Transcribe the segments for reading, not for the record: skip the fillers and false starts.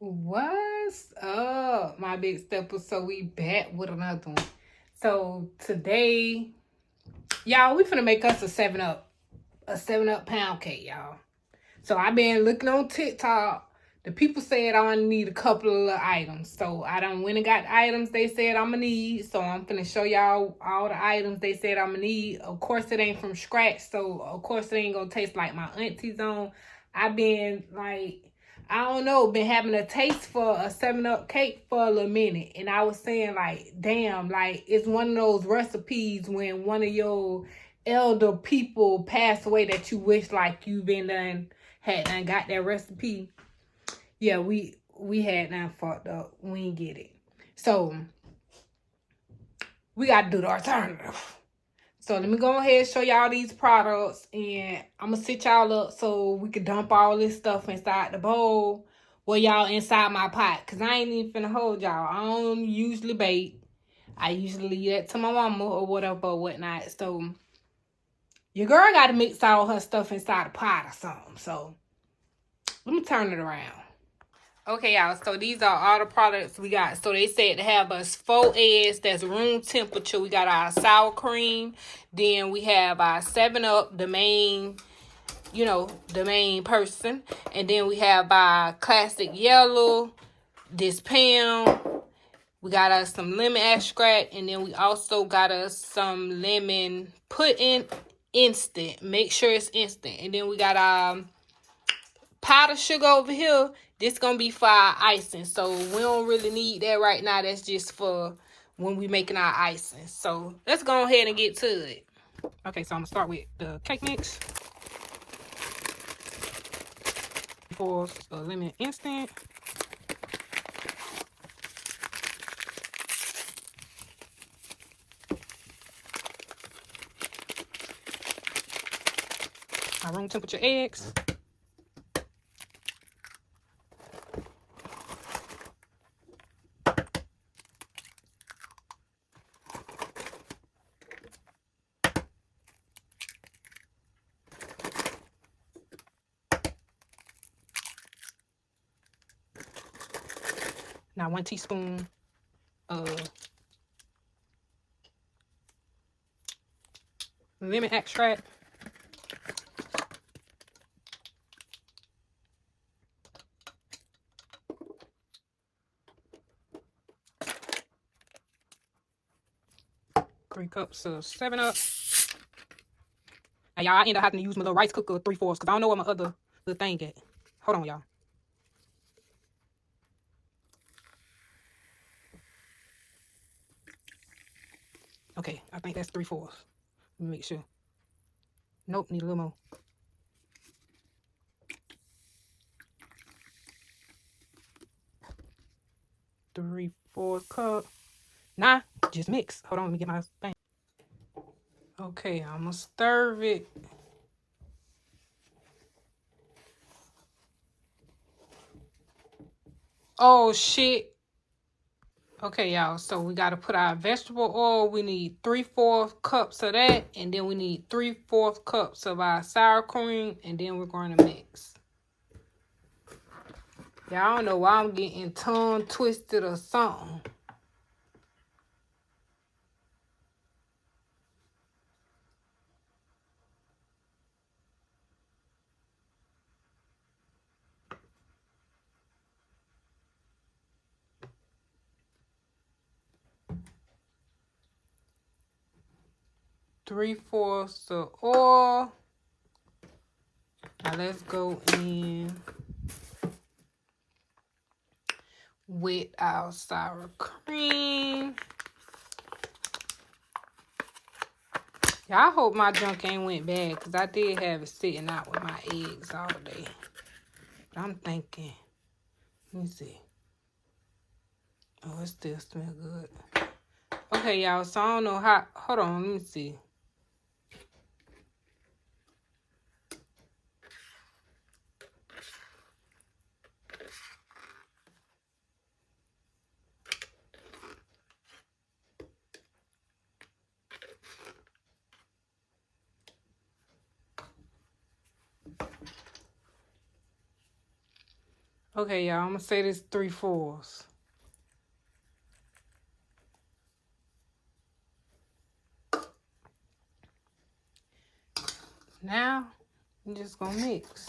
What's up, my big steppers? So we back with another one. So today, y'all, we finna make us a 7 Up pound cake, y'all. So I've been looking on TikTok. The people said I only need a couple of little items. So I done went and got the items they said I'ma need. So I'm finna show y'all all the items they said I'ma need. Of course it ain't from scratch. So of course it ain't gonna taste like my auntie's own. I've been like, I don't know, been having a taste for a 7 Up cake for a little minute. And I was saying like, damn, like it's one of those recipes when one of your elder people pass away that you wish like you been done had done got that recipe. Yeah, we had done fucked up. We ain't get it. So we gotta do the alternative. So let me go ahead and show y'all these products, and I'm gonna sit y'all up so we can dump all this stuff inside the bowl. Well, y'all inside my pot, cause I ain't even finna hold y'all. I don't usually bake. I usually leave that to my mama or whatever or whatnot. So your girl gotta mix all her stuff inside the pot or something. So let me turn it around. Okay, y'all. So these are all the products we got. So they said to have us 4 eggs. That's room temperature. We got our sour cream. Then we have our 7 Up, the main, the main person. And then we have our classic yellow, this pound. We got us some lemon extract. And then we also got us some lemon pudding instant. Make sure it's instant. And then we got our powdered sugar over here. This gonna be for our icing, so we don't really need that right now. That's just for when we making our icing. So let's go ahead and get to it. Okay, so I'm gonna start with the cake mix for a lemon instant. My room temperature eggs. Now 1 teaspoon of lemon extract. Three cups of 7 Up. Now, y'all, I end up having to use my little rice cooker 3/4 because I don't know what my other little thing at. Hold on, y'all. Okay, I think that's 3/4. Let me make sure. Nope, need a little more. 3/4 cup. Nah, just mix. Hold on, let me get my thing. Okay, I'm gonna stir it. Oh shit. Okay, y'all. So we gotta put our vegetable oil. We need 3/4 cups of that, and then we need 3/4 cups of our sour cream, and then we're going to mix. Y'all don't know why I'm getting tongue twisted or something. Three-fourths of oil. Now let's go in with our sour cream. Yeah, I hope my junk ain't went bad because I did have it sitting out with my eggs all day. But I'm thinking, let me see. Oh, it still smells good. Okay, y'all, so I don't know how, hold on, let me see. Okay, y'all, I'm gonna say this 3/4. Now, I'm just gonna mix.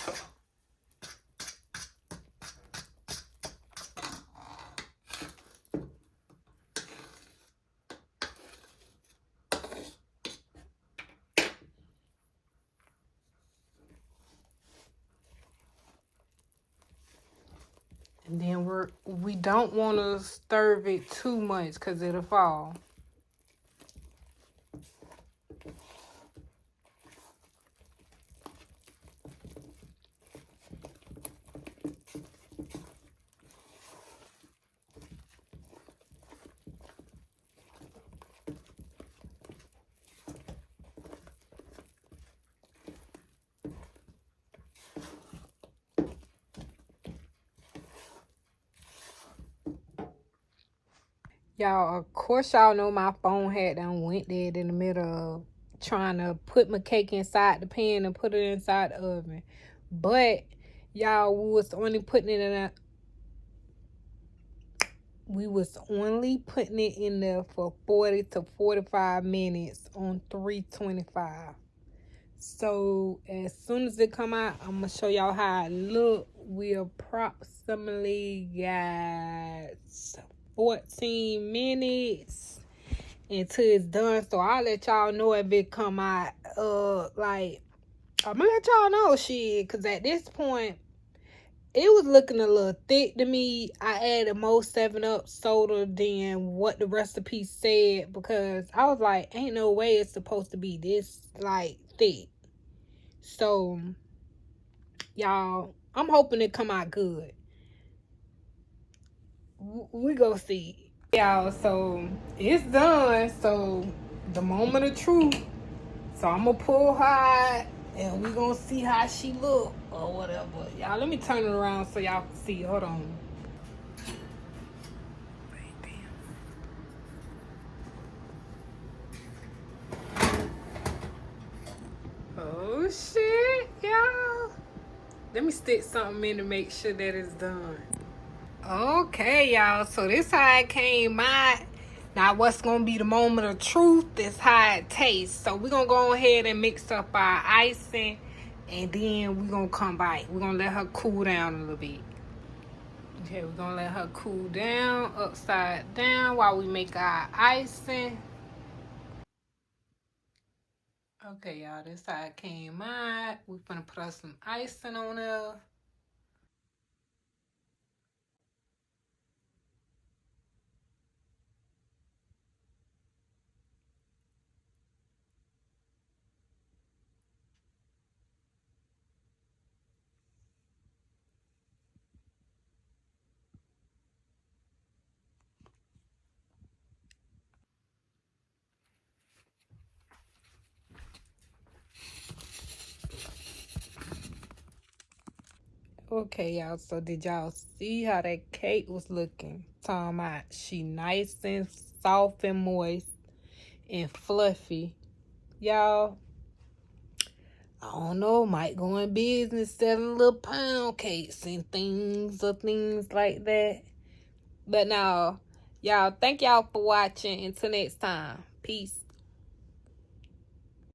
And then we don't want to stir it too much because it'll fall. Y'all, of course, y'all know my phone had done went dead in the middle of trying to put my cake inside the pan and put it inside the oven. But, y'all, we was only putting it in there for 40 to 45 minutes on 325. So, as soon as it come out, I'm going to show y'all how it look. We approximately got 14 minutes until it's done. So I'll let y'all know if it come out. Like, I'm gonna let y'all know shit, cause at this point it was looking a little thick to me. I added more 7-Up soda than what the recipe said, because I was like, ain't no way it's supposed to be this like thick. So y'all, I'm hoping it come out good. We go see, y'all. So it's done. So the moment of truth. So I'm gonna pull her out and we gonna see how she look or whatever. Y'all, let me turn it around so y'all can see. Hold on. Oh shit, y'all. Let me stick something in to make sure that it's done. Okay, y'all. So this how it came out. Now what's gonna be the moment of truth is how it tastes. So we're gonna go ahead and mix up our icing, and then we're gonna come back. We're gonna let her cool down a little bit. Okay, we're gonna let her cool down upside down while we make our icing. Okay, y'all, this how it came out. We're gonna put us some icing on there. Okay, y'all, so did y'all see how that cake was looking? Talking about she nice and soft and moist and fluffy. Y'all, I don't know, might go in business selling little pound cakes and things like that. But now, y'all, thank y'all for watching. Until next time. Peace.